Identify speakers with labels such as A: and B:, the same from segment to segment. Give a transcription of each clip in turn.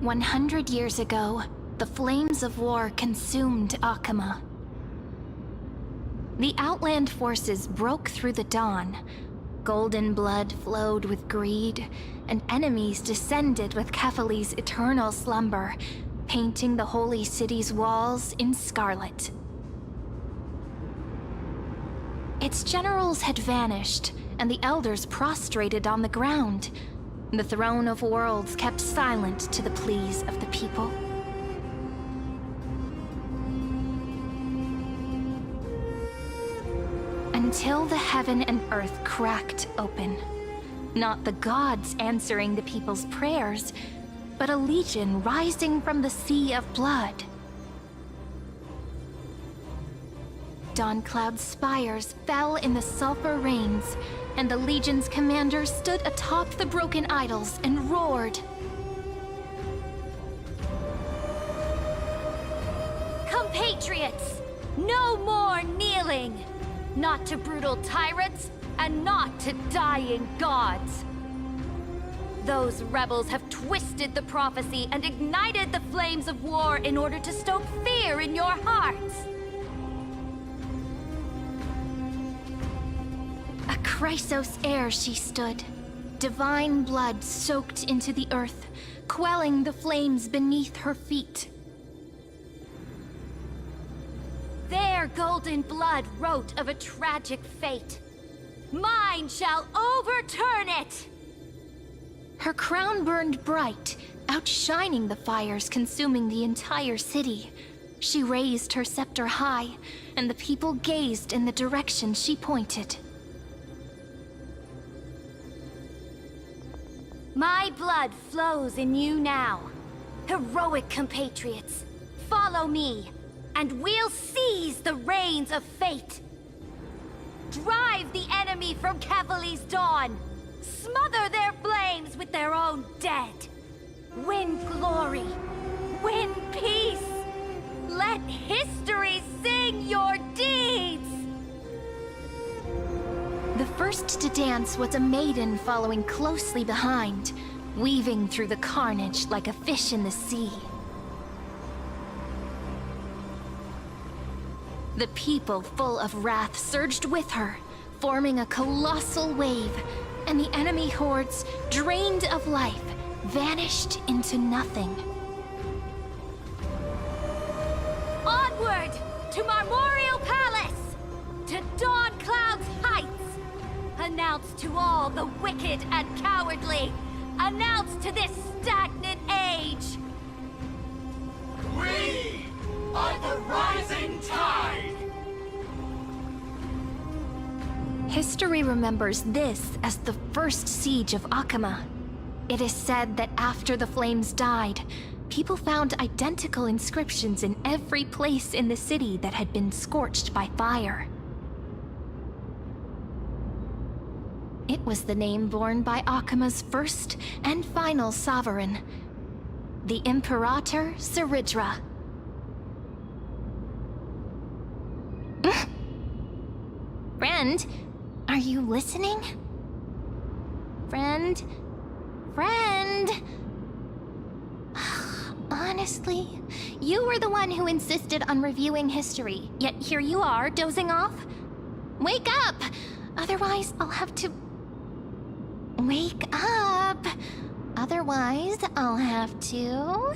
A: 100 years ago, the flames of war consumed Akama. The Outland forces broke through the dawn. Golden blood flowed with greed, and enemies descended with Kefali's eternal slumber, painting the holy city's walls in scarlet. Its generals had vanished, and the elders prostrated on the ground. The Throne of Worlds kept silent to the pleas of the people. Until the heaven and earth cracked open. Not the gods answering the people's prayers, but a legion rising from the sea of blood. Dawncloud's spires fell in the sulfur rains, and the Legion's commander stood atop the broken idols and roared.
B: Compatriots, no more kneeling! Not to brutal tyrants, and not to dying gods! Those rebels have twisted the prophecy and ignited the flames of war in order to stoke fear in your hearts!
A: A Chrysos heir she stood, divine blood soaked into the earth, quelling the flames beneath her feet.
B: Their golden blood wrote of a tragic fate. Mine shall overturn it!
A: Her crown burned bright, outshining the fires consuming the entire city. She raised her scepter high, and the people gazed in the direction she pointed.
B: My blood flows in you now. Heroic compatriots, follow me, and we'll seize the reins of fate. Drive the enemy from Kefali's dawn. Smother their flames with their own dead. Win glory. Win peace. Let history sing your deeds.
A: The first to dance was a maiden following closely behind, weaving through the carnage like a fish in the sea. The people, full of wrath, surged with her, forming a colossal wave, and the enemy hordes, drained of life, vanished into nothing.
B: Onward to Marmoreal Palace! To Dawncloud's heights! Announce to all the wicked and cowardly! Announce to this stagnant age!
C: We are the rising tide!
A: History remembers this as the first siege of Akama. It is said that after the flames died, people found identical inscriptions in every place in the city that had been scorched by fire. It was the name borne by Akama's first and final sovereign, the Imperator Cerydra. Friend, are you listening? Friend? Honestly, you were the one who insisted on reviewing history, yet here you are, dozing off? Wake up! Otherwise, I'll have to... Wake up! Otherwise, I'll have to...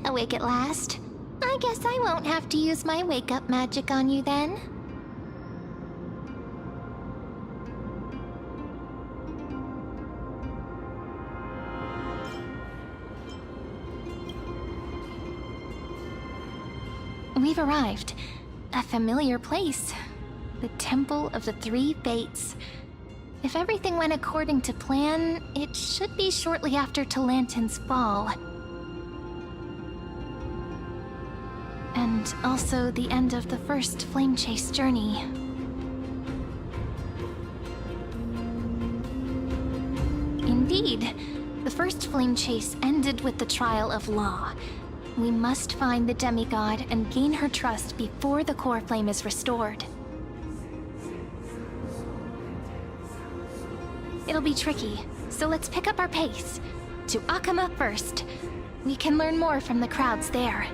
A: Awake at last? I guess I won't have to use my wake-up magic on you then. We've arrived. A familiar place. The Temple of the Three Fates. If everything went according to plan, it should be shortly after Talantin's fall. And also the end of the first flame chase journey. Indeed, the first flame chase ended with the trial of law. We must find the demigod and gain her trust before the core flame is restored. It'll be tricky, so let's pick up our pace. To Akama first. We can learn more from the crowds there.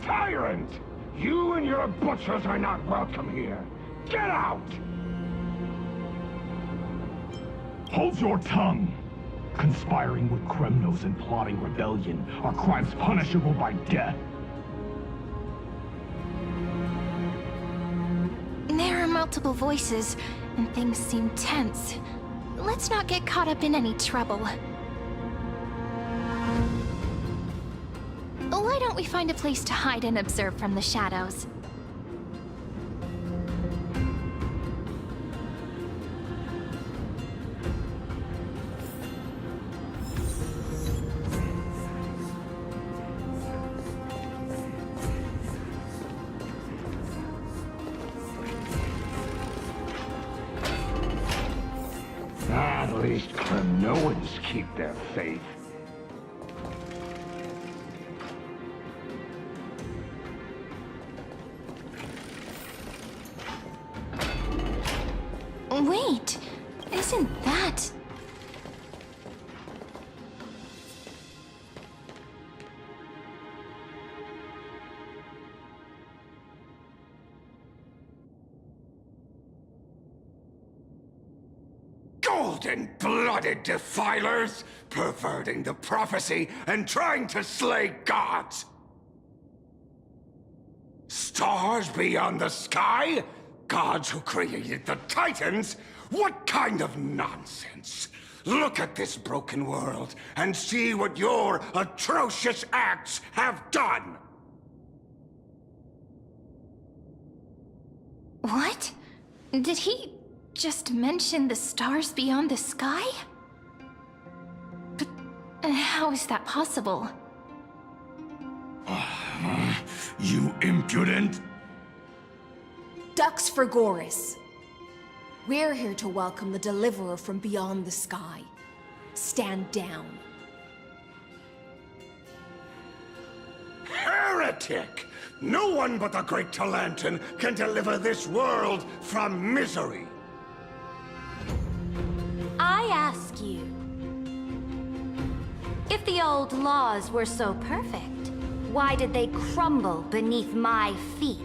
D: Tyrant! You and your butchers are not welcome here. Get out! Hold your tongue! Conspiring with Kremnos and plotting rebellion are crimes punishable by death.
A: There are multiple voices, and things seem tense. Let's not get caught up in any trouble. Why don't we find a place to hide and observe from the shadows?
D: At least Kremnoans keep their faith.
A: Wait, isn't that...
C: Golden-blooded defilers, perverting the prophecy and trying to slay gods! Stars beyond the sky? Gods who created the Titans? What kind of nonsense? Look at this broken world and see what your atrocious acts have done!
A: What? Did he just mention the stars beyond the sky? But how is that possible?
C: You impudent!
E: Ducks for Goris. We're here to welcome the deliverer from beyond the sky. Stand down.
C: Heretic! No one but the Great Talantin can deliver this world from misery!
B: I ask you, if the old laws were so perfect, why did they crumble beneath my feet?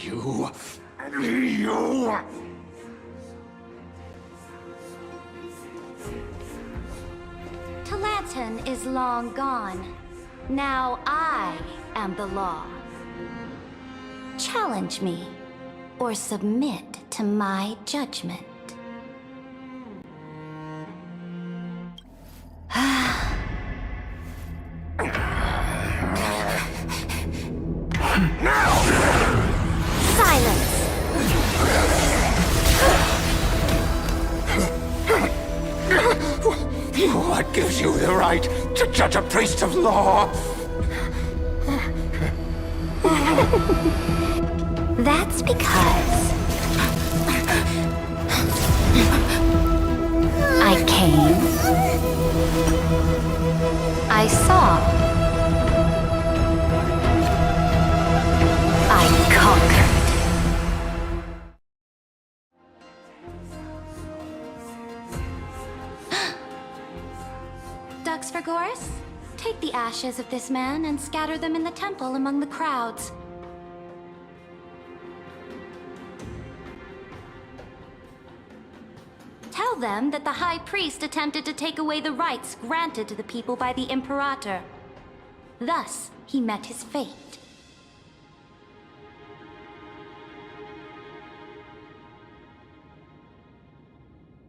C: You...
B: Talantin is long gone. Now I am the law. Challenge me, or submit to my judgment. Silence!
C: What gives you the right to judge a priest of law?
B: That's because I came, I saw, I conquered. Ducks for Goris, take the ashes of this man and scatter them in the temple among the crowds. Tell them that the High Priest attempted to take away the rights granted to the people by the Imperator. Thus, he met his fate.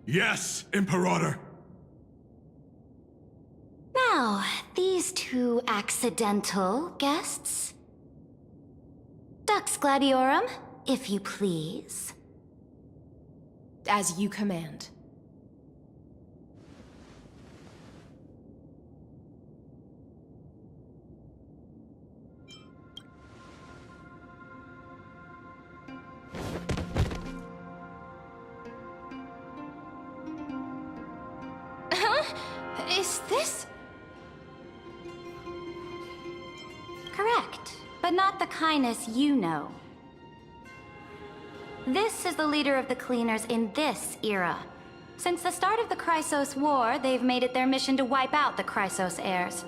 C: Yes, Imperator.
B: Now, these two accidental guests. Dux Gladiorum, if you please.
E: As you command.
A: Huh? Is this...
B: Correct, but not the kindness you know. This is the leader of the Cleaners in this era. Since the start of the Chrysos War, they've made it their mission to wipe out the Chrysos heirs.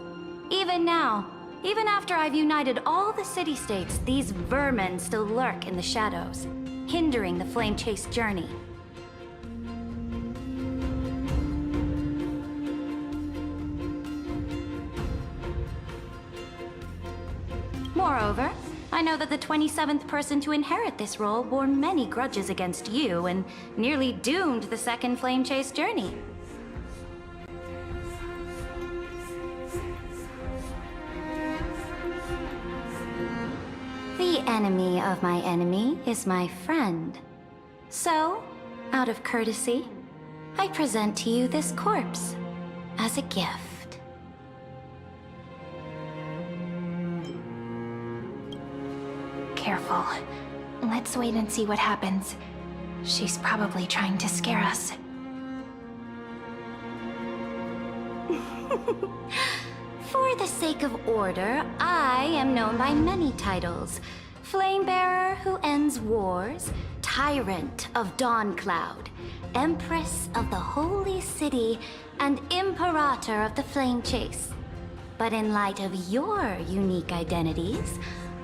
B: Even now, even after I've united all the city-states, these vermin still lurk in the shadows, hindering the Flame Chase journey. Moreover, I know that the 27th person to inherit this role bore many grudges against you and nearly doomed the second Flame Chase journey. The enemy of my enemy is my friend. So, out of courtesy, I present to you this corpse as a gift.
A: Careful. Let's wait and see what happens. She's probably trying to scare us.
B: For the sake of order, I am known by many titles. Flamebearer who ends wars, Tyrant of Dawncloud, Empress of the Holy City, and Imperator of the Flame Chase. But in light of your unique identities,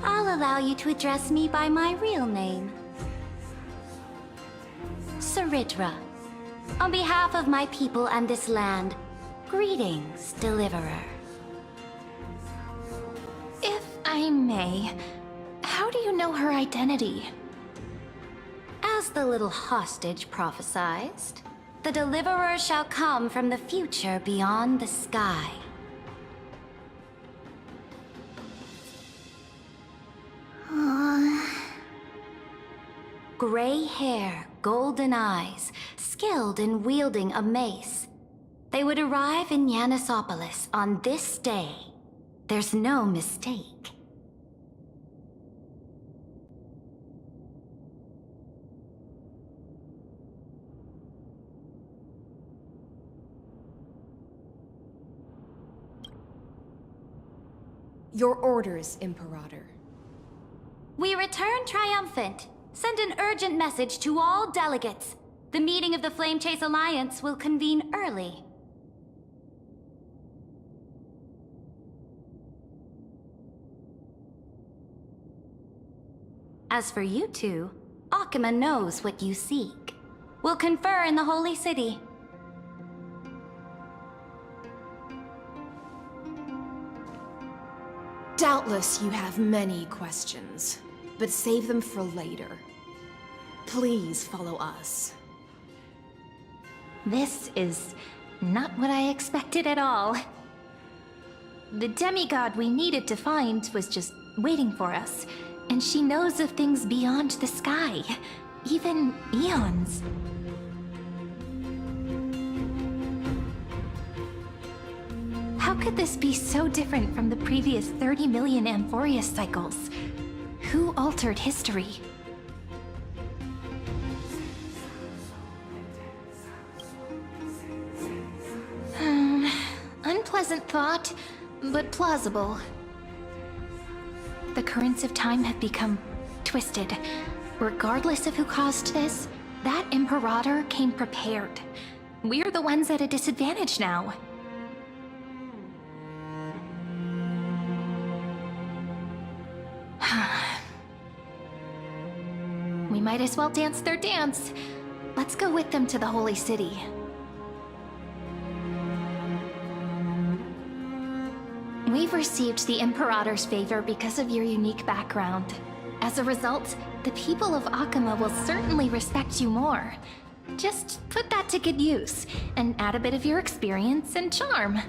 B: I'll allow you to address me by my real name. Cerydra. On behalf of my people and this land, greetings, Deliverer.
A: If I may, how do you know her identity?
B: As the little hostage prophesied, the Deliverer shall come from the future beyond the sky. Gray hair, golden eyes, skilled in wielding a mace. They would arrive in Yanisopolis on this day. There's no mistake.
E: Your orders, Imperator.
B: We return triumphant. Send an urgent message to all delegates. The meeting of the Flame Chase Alliance will convene early. As for you two, Akima knows what you seek. We'll confer in the Holy City.
E: Doubtless you have many questions, but save them for later. Please follow us.
A: This is not what I expected at all. The demigod we needed to find was just waiting for us, and she knows of things beyond the sky, even eons. How could this be so different from the previous 30 million Amphorius cycles? Who altered history? Unpleasant thought, but plausible. The currents of time have become twisted. Regardless of who caused this, that Imperator came prepared. We're the ones at a disadvantage now. We might as well dance their dance. Let's go with them to the Holy City. We've received the Imperator's favor because of your unique background. As a result, the people of Akima will certainly respect you more. Just put that to good use, and add a bit of your experience and charm.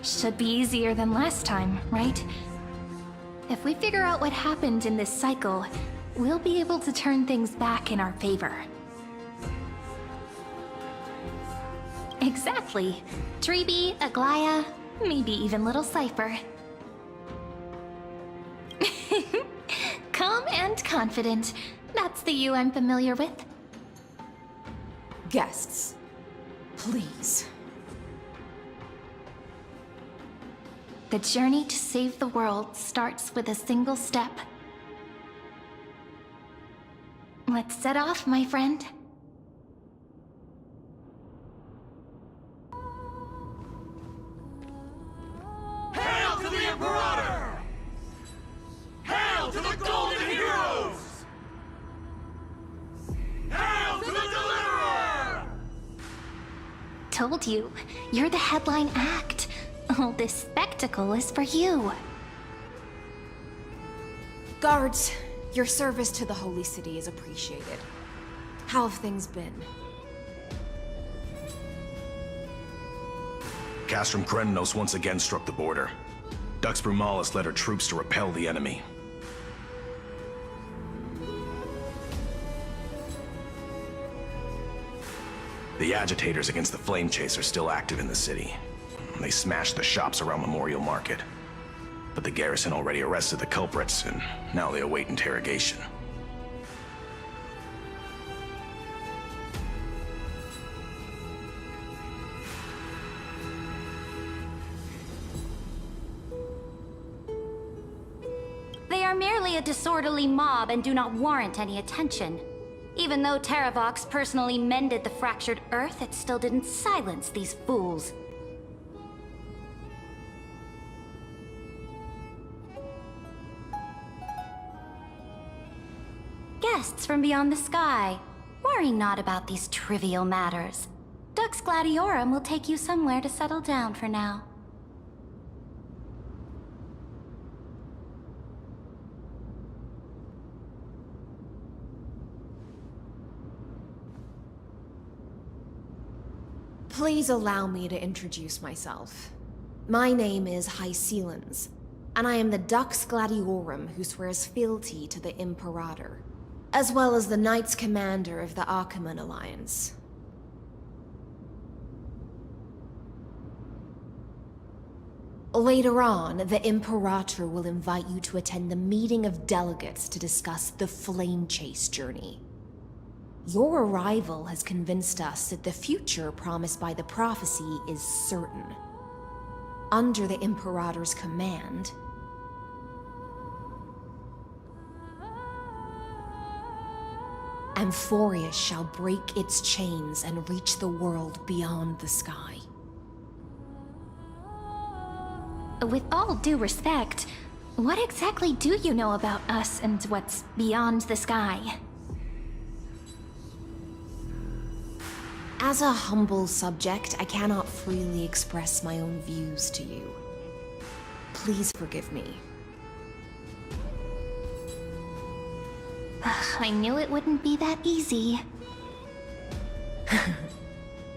A: Should be easier than last time, right? If we figure out what happened in this cycle, we'll be able to turn things back in our favor. Exactly. Treeby, Aglaya, maybe even little Cypher. Calm and confident. That's the you I'm familiar with.
E: Guests, please,
A: The journey to save the world starts with a single step. Let's set off, my friend.
F: Hail to the Imperator! Hail to the Golden Heroes! Hail to the Deliverer!
A: Told you, you're the headline act. All this spectacle is for you.
E: Guards, your service to the Holy City is appreciated. How have things been?
G: Castrum Krennos once again struck the border. Dux Brumalis led her troops to repel the enemy. The agitators against the Flame Chase are still active in the city. They smashed the shops around Memorial Market. But the garrison already arrested the culprits, and now they await interrogation.
B: They are merely a disorderly mob and do not warrant any attention. Even though Terravox personally mended the fractured Earth, it still didn't silence these fools. Guests from beyond the sky, worry not about these trivial matters. Dux Gladiorum will take you somewhere to settle down for now.
E: Please allow me to introduce myself. My name is Hysilens, and I am the Dux Gladiorum who swears fealty to the Imperator, as well as the Knights Commander of the Achaemen Alliance. Later on, the Imperator will invite you to attend the meeting of delegates to discuss the Flame Chase journey. Your arrival has convinced us that the future promised by the prophecy is certain. Under the Imperator's command, Amphorius shall break its chains and reach the world beyond the sky.
A: With all due respect, what exactly do you know about us and what's beyond the sky?
E: As a humble subject, I cannot freely express my own views to you. Please forgive me.
A: I knew it wouldn't be that easy.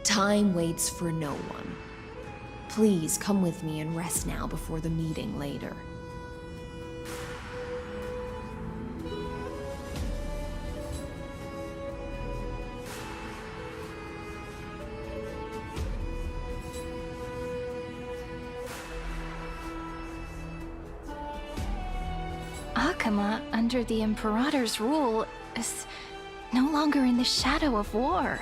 E: Time waits for no one. Please come with me and rest now before the meeting later.
A: Akama, under the Imperator's rule, is no longer in the shadow of war.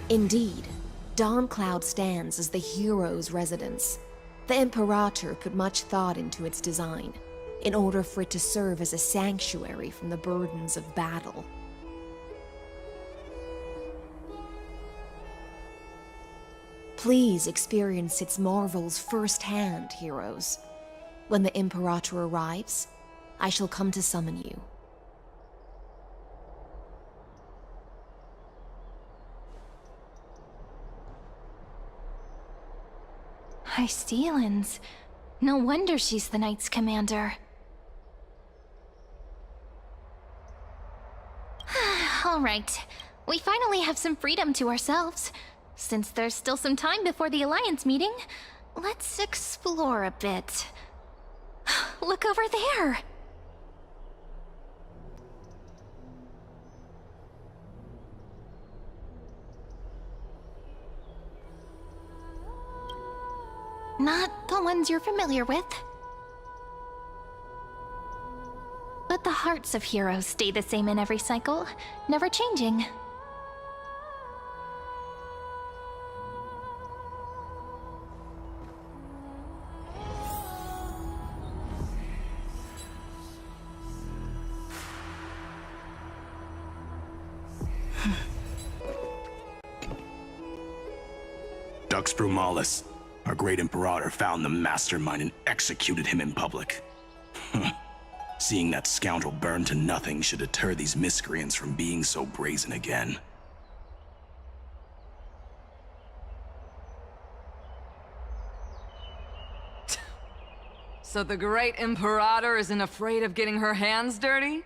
E: Indeed, Dawncloud stands as the hero's residence. The Imperator put much thought into its design, in order for it to serve as a sanctuary from the burdens of battle. Please experience its marvels firsthand, heroes. When the Imperator arrives, I shall come to summon you.
A: Hysilens. No wonder she's the Knights Commander. All right. We finally have some freedom to ourselves. Since there's still some time before the Alliance meeting, let's explore a bit. Look over there! Not the ones you're familiar with. But the hearts of heroes stay the same in every cycle, never changing.
G: Dux Brumalis, our great Imperator, found the mastermind and executed him in public. Seeing that scoundrel burn to nothing should deter these miscreants from being so brazen again.
H: So the great Imperator isn't afraid of getting her hands dirty?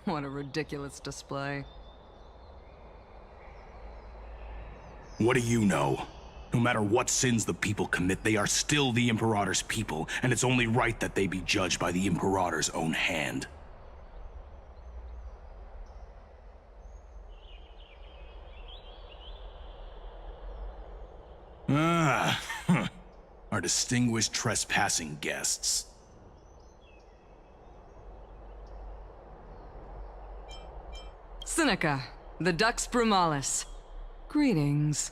H: What a ridiculous display.
G: What do you know? No matter what sins the people commit, they are still the Imperator's people, and it's only right that they be judged by the Imperator's own hand. Our distinguished trespassing guests.
H: Seneca, the Dux Brumalis. Greetings.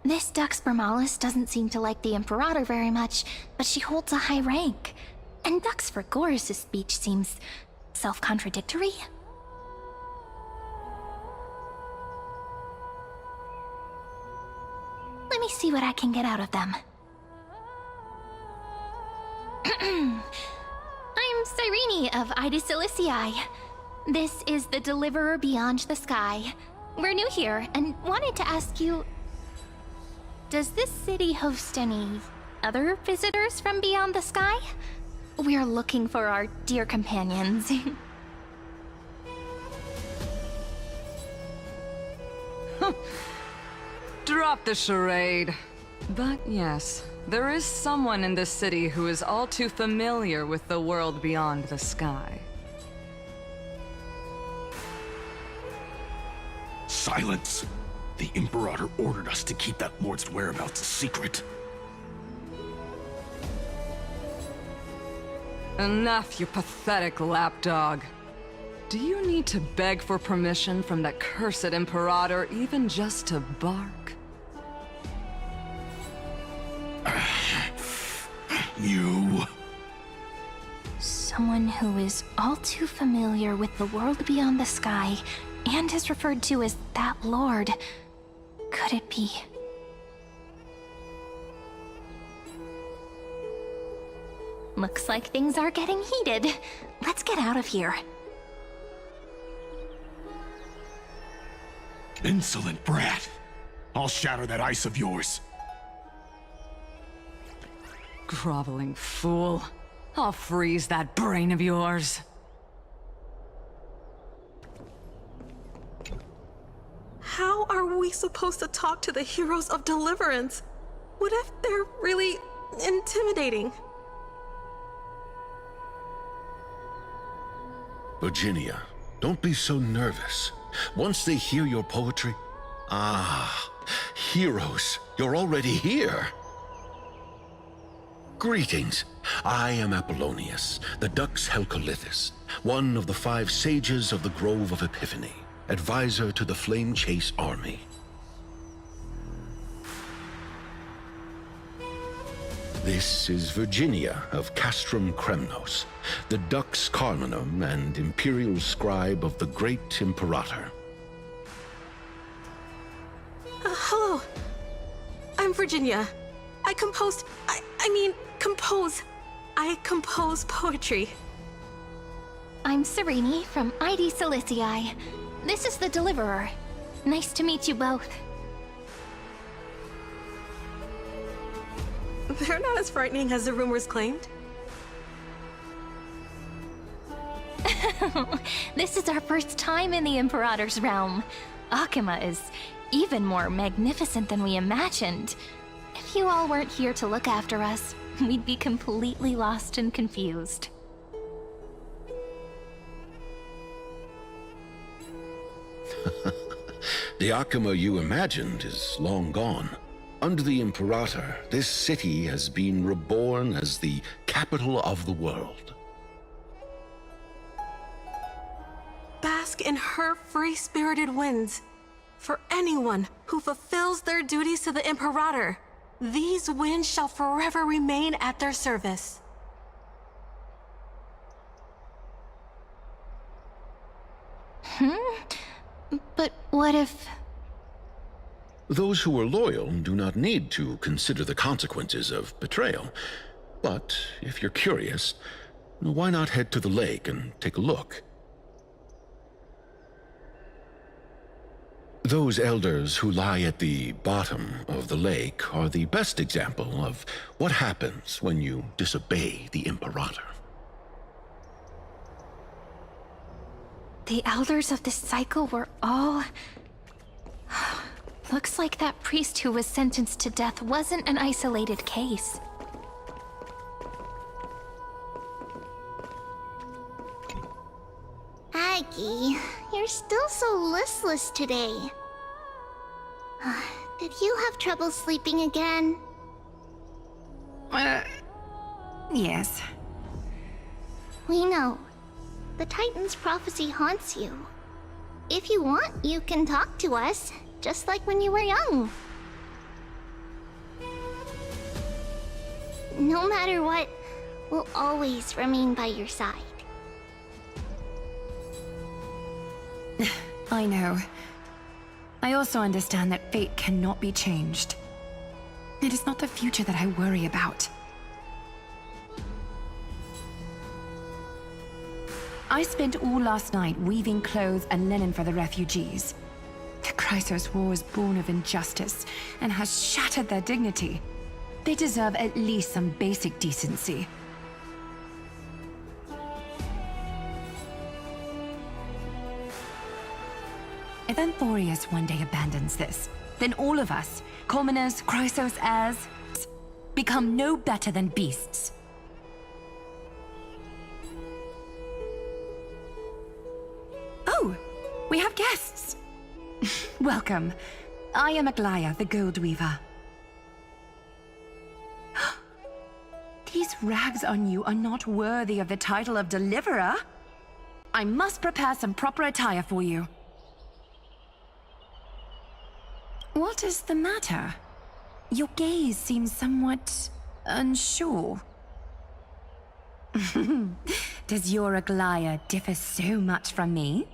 A: This Dux Brumalis doesn't seem to like the Imperator very much, but she holds a high rank. And Dux Vergoris' speech seems self-contradictory. Let me see what I can get out of them. I'm Cyrene of Ida Silicii. This is the Deliverer Beyond the Sky. We're new here and wanted to ask you, does this city host any other visitors from beyond the sky? We're looking for our dear companions.
H: Drop the charade. But yes, there is someone in this city who is all too familiar with the world beyond the sky.
G: Silence! The Imperator ordered us to keep that lord's whereabouts a secret.
H: Enough, you pathetic lapdog. Do you need to beg for permission from that cursed Imperator even just to bark?
G: You...
A: Someone who is all too familiar with the world beyond the sky and is referred to as that lord. Could it be? Looks like things are getting heated. Let's get out of here.
G: Insolent brat! I'll shatter that ice of yours.
H: Groveling fool. I'll freeze that brain of yours.
I: How are we supposed to talk to the heroes of Deliverance? What if they're really intimidating?
J: Virginia, don't be so nervous. Once they hear your poetry... Ah, heroes, you're already here. Greetings. I am Apollonius, the Dux Helcolithus, one of the 5 sages of the Grove of Epiphany, advisor to the Flame Chase army. This is Virginia of Castrum Kremnos, the Dux Carminum and imperial scribe of the great Imperator.
I: Hello. I'm Virginia. I compose poetry.
A: I'm Cyrene from Ida Silicii. This is the Deliverer. Nice to meet you both.
I: They're not as frightening as the rumors claimed.
A: This is our first time in the Imperator's realm. Akima is even more magnificent than we imagined. If you all weren't here to look after us, we'd be completely lost and confused.
J: The Akima you imagined is long gone. Under the Imperator, this city has been reborn as the capital of the world.
I: Bask in her free-spirited winds. For anyone who fulfills their duties to the Imperator, these winds shall forever remain at their service.
A: But what if...
J: Those who are loyal do not need to consider the consequences of betrayal. But if you're curious, why not head to the lake and take a look? Those elders who lie at the bottom of the lake are the best example of what happens when you disobey the Imperator.
A: The elders of this cycle were all... Looks like that priest who was sentenced to death wasn't an isolated case.
K: Aggie, you're still so listless today. Did you have trouble sleeping again?
L: Yes.
K: We know. The Titan's prophecy haunts you. If you want, you can talk to us, just like when you were young. No matter what, we'll always remain by your side.
L: I know. I also understand that fate cannot be changed. It is not the future that I worry about. I spent all last night weaving clothes and linen for the refugees. The Chrysos War was born of injustice and has shattered their dignity. They deserve at least some basic decency. If Amphorius one day abandons this, then all of us, commoners, Chrysos heirs, become no better than beasts. Oh, we have guests. Welcome. I am Aglaya, the Gold Weaver. These rags on you are not worthy of the title of Deliverer. I must prepare some proper attire for you. What is the matter? Your gaze seems somewhat unsure. Does your Aglaya differ so much from me?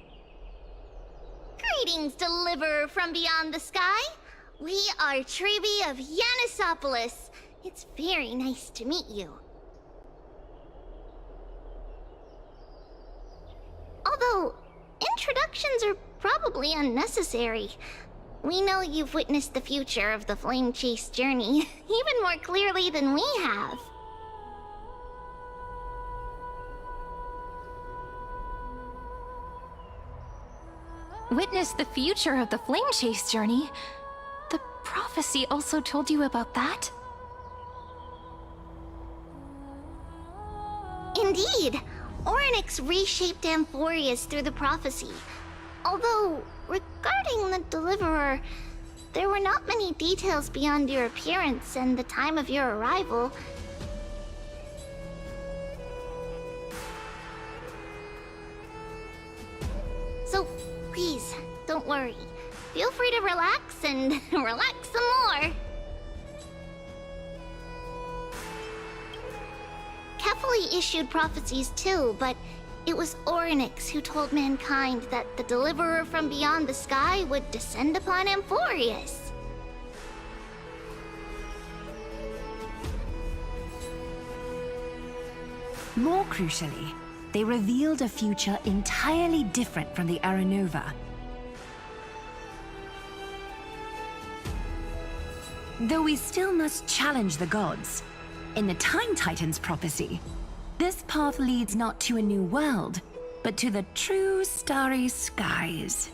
K: Greetings, Deliverer from beyond the sky. We are Trebi of Yanisopolis. It's very nice to meet you. Although, introductions are probably unnecessary. We know you've witnessed the future of the Flame Chase journey even more clearly than we have.
A: Witness the future of the Flame Chase journey? The prophecy also told you about that?
K: Indeed! Orynyx reshaped Amphorius through the prophecy. Although, regarding the Deliverer, there were not many details beyond your appearance and the time of your arrival. So, please, don't worry. Feel free to relax and relax some more. Kefali issued prophecies too, but it was Orynyx who told mankind that the Deliverer from beyond the sky would descend upon Amphorius.
L: More crucially, they revealed a future entirely different from the Aranova. Though we still must challenge the gods, in the Time Titan's prophecy, this path leads not to a new world, but to the true starry skies.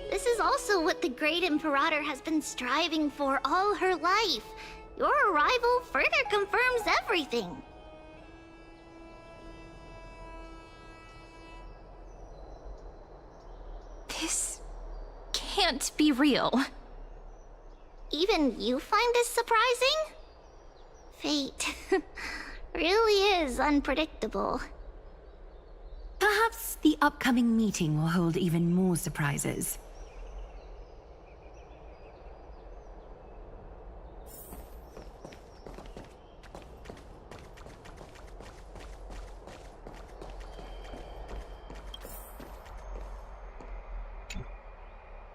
K: This is also what the Great Imperator has been striving for all her life. Your arrival further confirms everything.
A: This can't be real.
K: Even you find this surprising? Fate really is unpredictable.
L: Perhaps the upcoming meeting will hold even more surprises.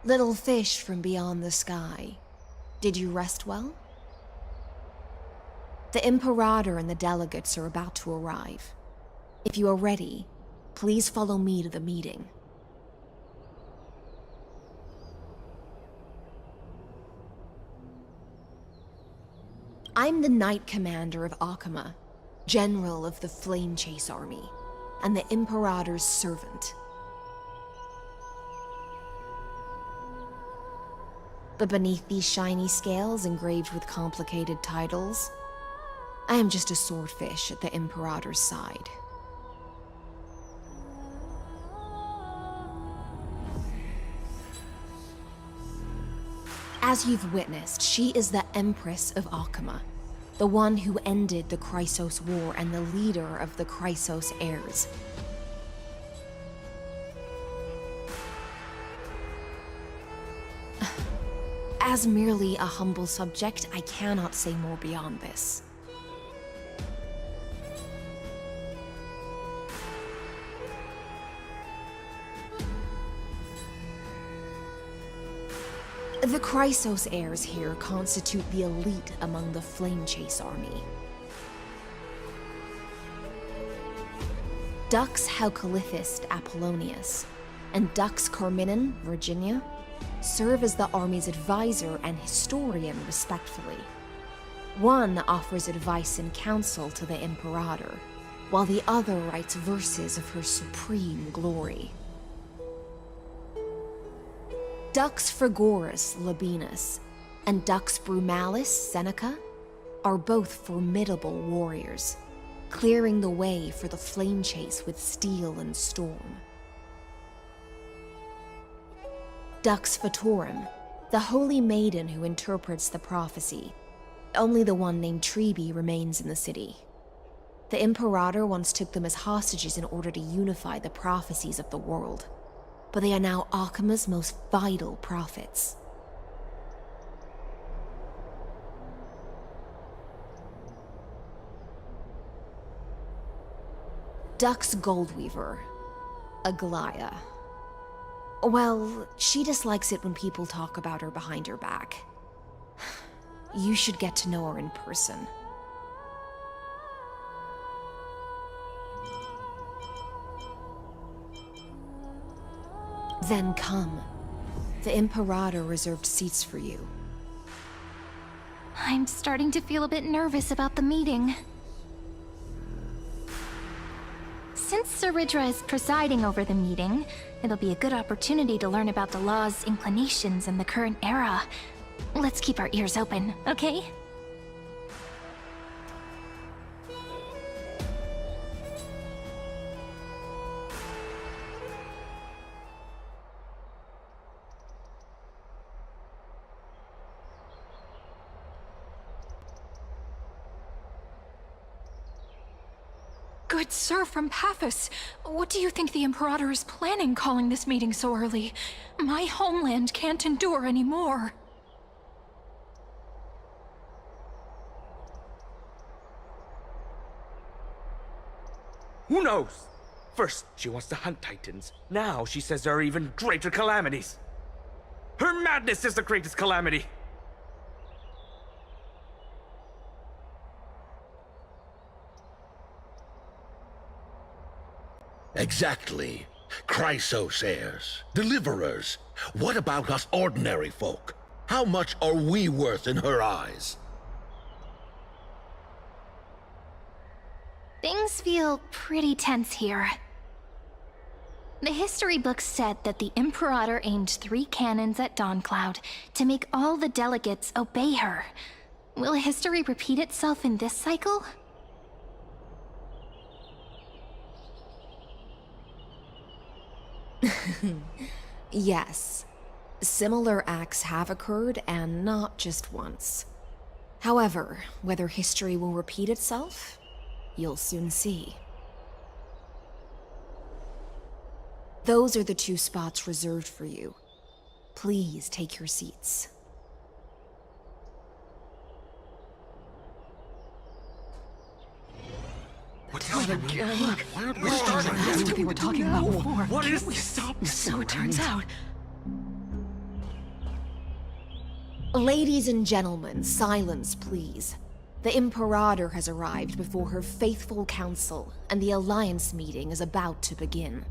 E: Little fish from beyond the sky, did you rest well? The Imperator and the delegates are about to arrive. If you are ready, please follow me to the meeting. I'm the Knight Commander of Akama, General of the Flame Chase Army, and the Imperator's servant. But beneath these shiny scales engraved with complicated titles, I am just a swordfish at the Imperator's side. As you've witnessed, she is the Empress of Akama, the one who ended the Chrysos War and the leader of the Chrysos heirs. As merely a humble subject, I cannot say more beyond this. The Chrysos heirs here constitute the elite among the Flame Chase army. Dux Haucolithist Apollonius and Dux Carminin, Virginia, serve as the army's advisor and historian respectively. One offers advice and counsel to the Imperator, while the other writes verses of her supreme glory. Dux Frigoris Labienus and Dux Brumalis Seneca are both formidable warriors, clearing the way for the flame chase with steel and storm. Dux Fatorum, the holy maiden who interprets the prophecy. Only the one named Trebi remains in the city. The Imperator once took them as hostages in order to unify the prophecies of the world, but they are now Akama's most vital prophets. Dux Goldweaver, Aglaya. Well, she dislikes it when people talk about her behind her back. You should get to know her in person. Then come. The Imperator reserved seats for you.
A: I'm starting to feel a bit nervous about the meeting. Since Cerydra is presiding over the meeting, it'll be a good opportunity to learn about the law's inclinations in the current era. Let's keep our ears open, okay?
L: Good sir from Paphos, what do you think the Imperator is planning calling this meeting so early? My homeland can't endure anymore.
F: Who knows? First, she wants to hunt Titans. Now she says there are even greater calamities. Her madness is the greatest calamity.
J: Exactly. Chrysos heirs, deliverers. What about us ordinary folk? How much are we worth in her eyes?
A: Things feel pretty tense here. The history books said that the Imperator aimed 3 cannons at Dawncloud to make all the delegates obey her. Will history repeat itself in this cycle?
E: Yes. Similar acts have occurred, and not just once. However, whether history will repeat itself, you'll soon see. Those are the 2 spots reserved for you. Please take your seats.
L: That's what we were talking about before.
F: What is
L: we
F: this?
L: stopped? So it turns out.
E: Ladies and gentlemen, silence, please. The Imperator has arrived before her faithful council, and the Alliance meeting is about to begin.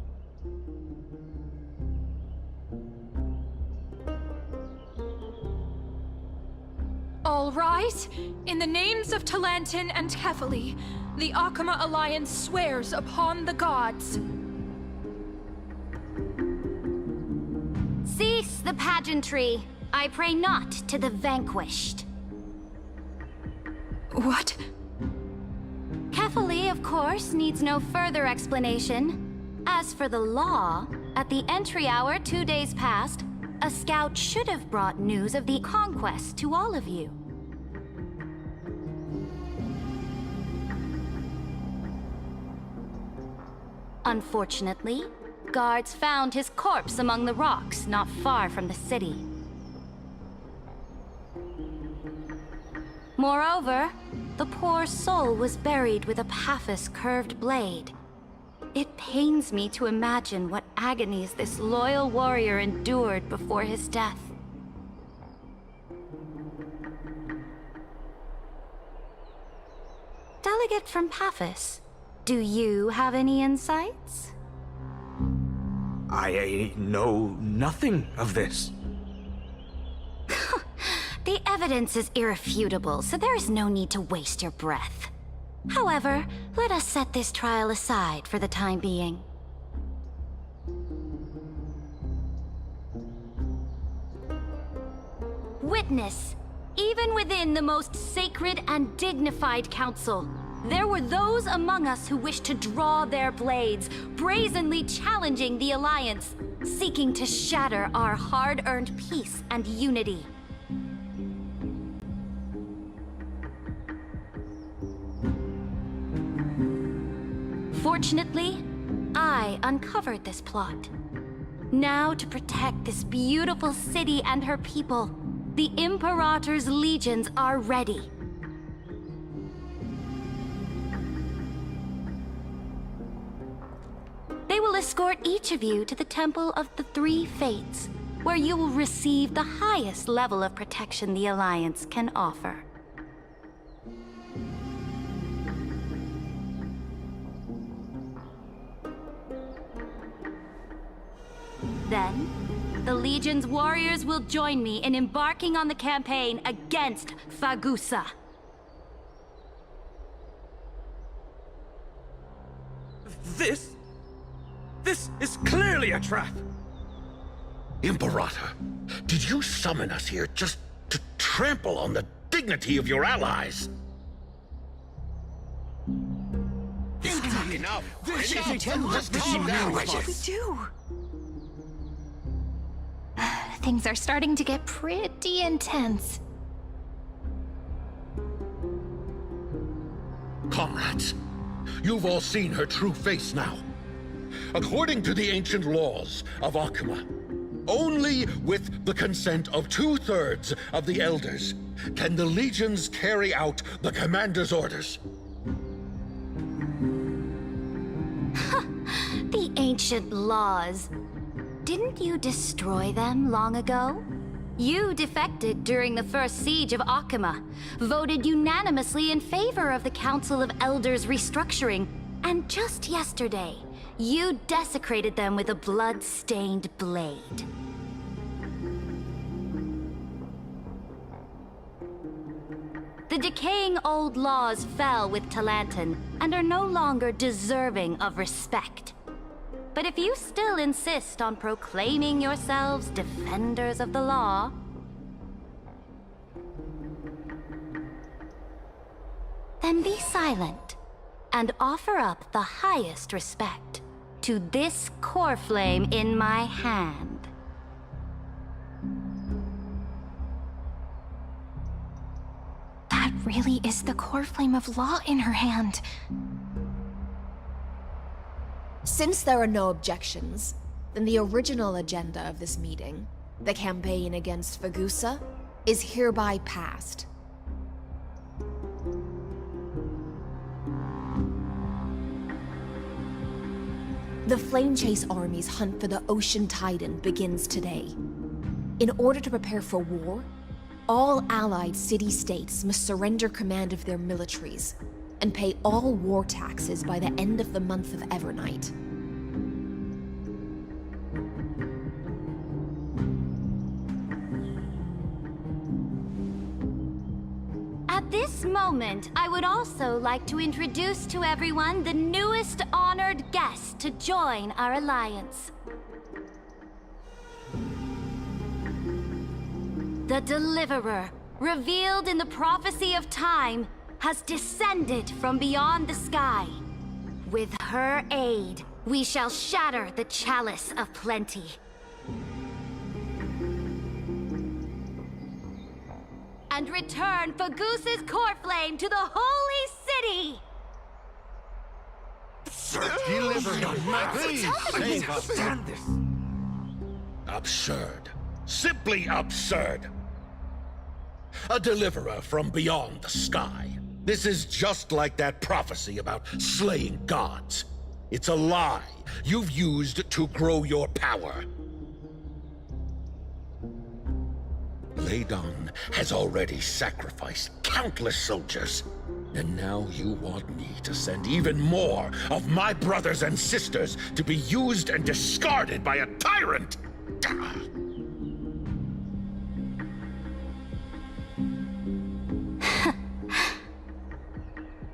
M: All rise. In the names of Talantin and Kefali, the Akama Alliance swears upon the gods.
B: Cease the pageantry. I pray not to the vanquished.
M: What?
B: Kefali, of course, needs no further explanation. As for the law, at the entry hour 2 days past, a scout should have brought news of the conquest to all of you. Unfortunately, guards found his corpse among the rocks not far from the city. Moreover, the poor soul was buried with a Paphos curved blade. It pains me to imagine what agonies this loyal warrior endured before his death. Delegate from Paphos, do you have any insights?
F: I know nothing of this.
B: The evidence is irrefutable, so there is no need to waste your breath. However, let us set this trial aside for the time being. Witness, even within the most sacred and dignified council, there were those among us who wished to draw their blades, brazenly challenging the Alliance, seeking to shatter our hard-earned peace and unity. Fortunately, I uncovered this plot. Now, to protect this beautiful city and her people, the Imperator's legions are ready. They will escort each of you to the Temple of the Three Fates, where you will receive the highest level of protection the Alliance can offer. Then, the Legion's warriors will join me in embarking on the campaign against Fagusa.
F: This is clearly a trap!
J: Imperator, did you summon us here just to trample on the dignity of your allies? Enough!
L: What do we do?
A: Things are starting to get pretty intense.
J: Comrades, you've all seen her true face now. According to the ancient laws of Akama, only with the consent of 2/3 of the Elders can the Legions carry out the Commander's orders.
B: The ancient laws. Didn't you destroy them long ago? You defected during the first siege of Akama, voted unanimously in favor of the Council of Elders restructuring, and just yesterday, you desecrated them with a blood-stained blade. The decaying old laws fell with Talantin and are no longer deserving of respect. But if you still insist on proclaiming yourselves defenders of the law, then be silent and offer up the highest respect to this core flame in my hand.
A: That really is the core flame of law in her hand.
E: Since there are no objections, then the original agenda of this meeting, the campaign against Fagusa, is hereby passed. The Flame Chase Army's hunt for the Ocean Titan begins today. In order to prepare for war, All allied city-states must surrender command of their militaries and pay all war taxes by the end of the month of Evernight.
B: At this moment, I would also like to introduce to everyone the newest honored guest to join our alliance. The Deliverer, revealed in the prophecy of time, has descended from beyond the sky. With her aid, we shall shatter the chalice of plenty. And return Fagoos's core flame to the Holy City!
J: Stand this. Absurd. Simply absurd. A deliverer from beyond the sky. This is just like that prophecy about slaying gods. It's a lie you've used to grow your power. Ladon has already sacrificed countless soldiers. And now you want me to send even more of my brothers and sisters to be used and discarded by a tyrant?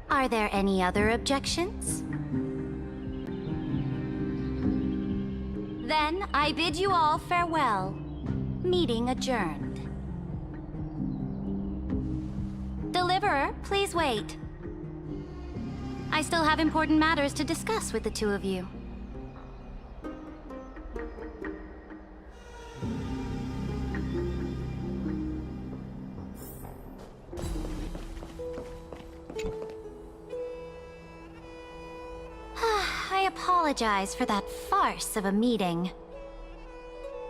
B: Are there any other objections? Then I bid you all farewell. Meeting adjourned. Deliverer, please wait. I still have important matters to discuss with the two of you. I apologize for that farce of a meeting.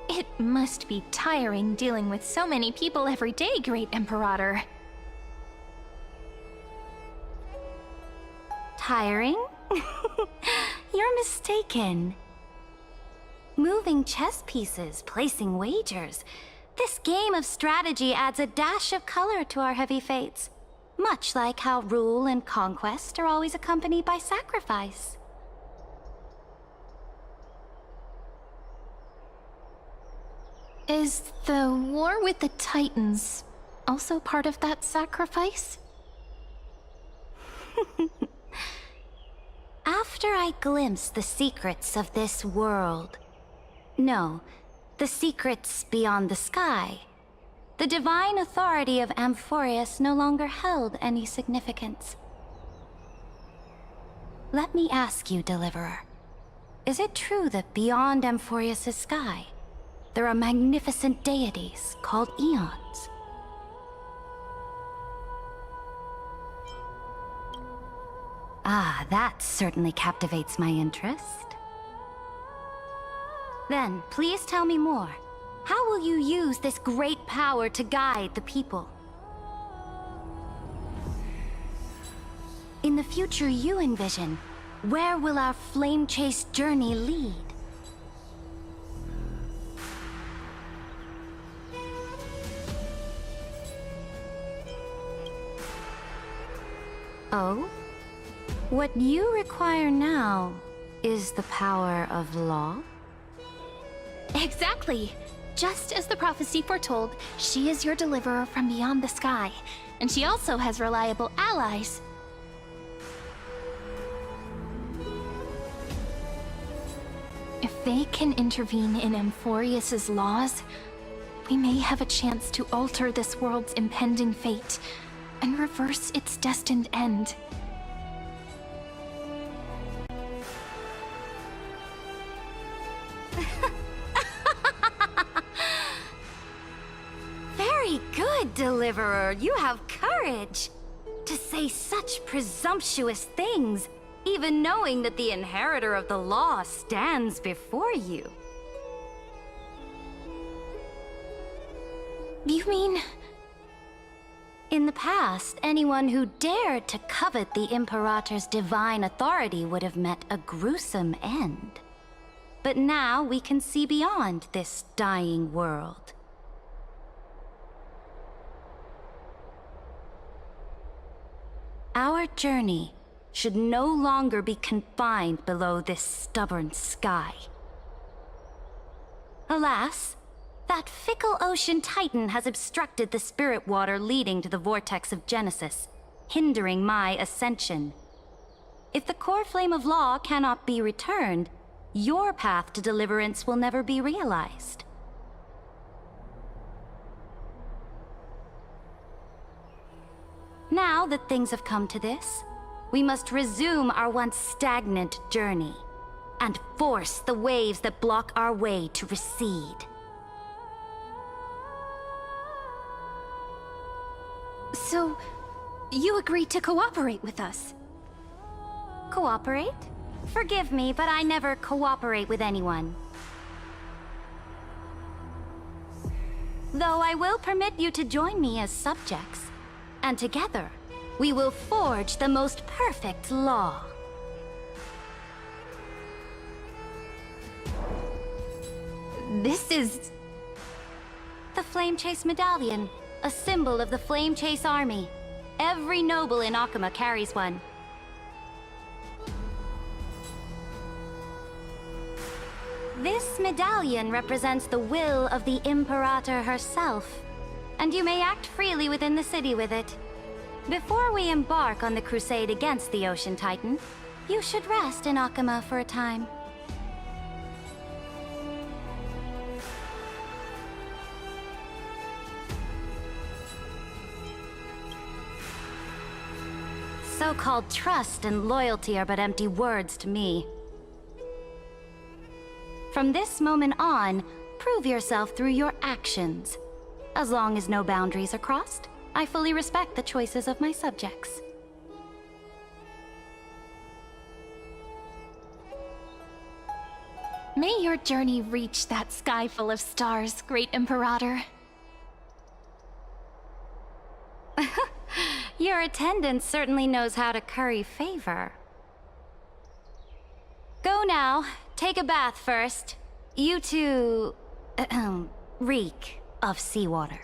A: It must be tiring dealing with so many people every day, Great Imperator.
B: Tiring? You're mistaken. Moving chess pieces, placing wagers. This game of strategy adds a dash of color to our heavy fates. Much like how rule and conquest are always accompanied by sacrifice.
A: Is the war with the Titans also part of that sacrifice?
B: After I glimpse the secrets of this world... No, the secrets beyond the sky. The divine authority of Amphorius no longer held any significance. Let me ask you, Deliverer. Is it true that beyond Amphorius' sky, there are magnificent deities called Eons? Ah, that certainly captivates my interest. Then, please tell me more. How will you use this great power to guide the people? In the future you envision, where will our flame chase journey lead? Oh? What you require now is the power of law?
A: Exactly! Just as the prophecy foretold, she is your deliverer from beyond the sky. And she also has reliable allies. If they can intervene in Amphorius' laws, we may have a chance to alter this world's impending fate and reverse its destined end.
B: Very good, Deliverer. You have courage. To say such presumptuous things, even knowing that the inheritor of the law stands before you.
A: You mean...
B: In the past, anyone who dared to covet the Imperator's divine authority would have met a gruesome end. But now we can see beyond this dying world. Your journey should no longer be confined below this stubborn sky. Alas, that fickle ocean titan has obstructed the spirit water leading to the vortex of Genesis, hindering my ascension. If the core flame of law cannot be returned, your path to deliverance will never be realized. Now that things have come to this, we must resume our once stagnant journey and force the waves that block our way to recede.
A: So, you agreed to cooperate with us?
B: Cooperate? Forgive me, but I never cooperate with anyone. Though I will permit you to join me as subjects, and together, we will forge the most perfect law.
A: This is...
B: The Flame Chase Medallion, a symbol of the Flame Chase Army. Every noble in Akuma carries one. This medallion represents the will of the Imperator herself, and you may act freely within the city with it. Before we embark on the crusade against the Ocean Titan, you should rest in Akuma for a time. So-called trust and loyalty are but empty words to me. From this moment on, prove yourself through your actions. As long as no boundaries are crossed, I fully respect the choices of my subjects.
A: May your journey reach that sky full of stars, Great Imperator.
B: Your attendant certainly knows how to curry favor. Go now. Take a bath first. You two... reek of seawater.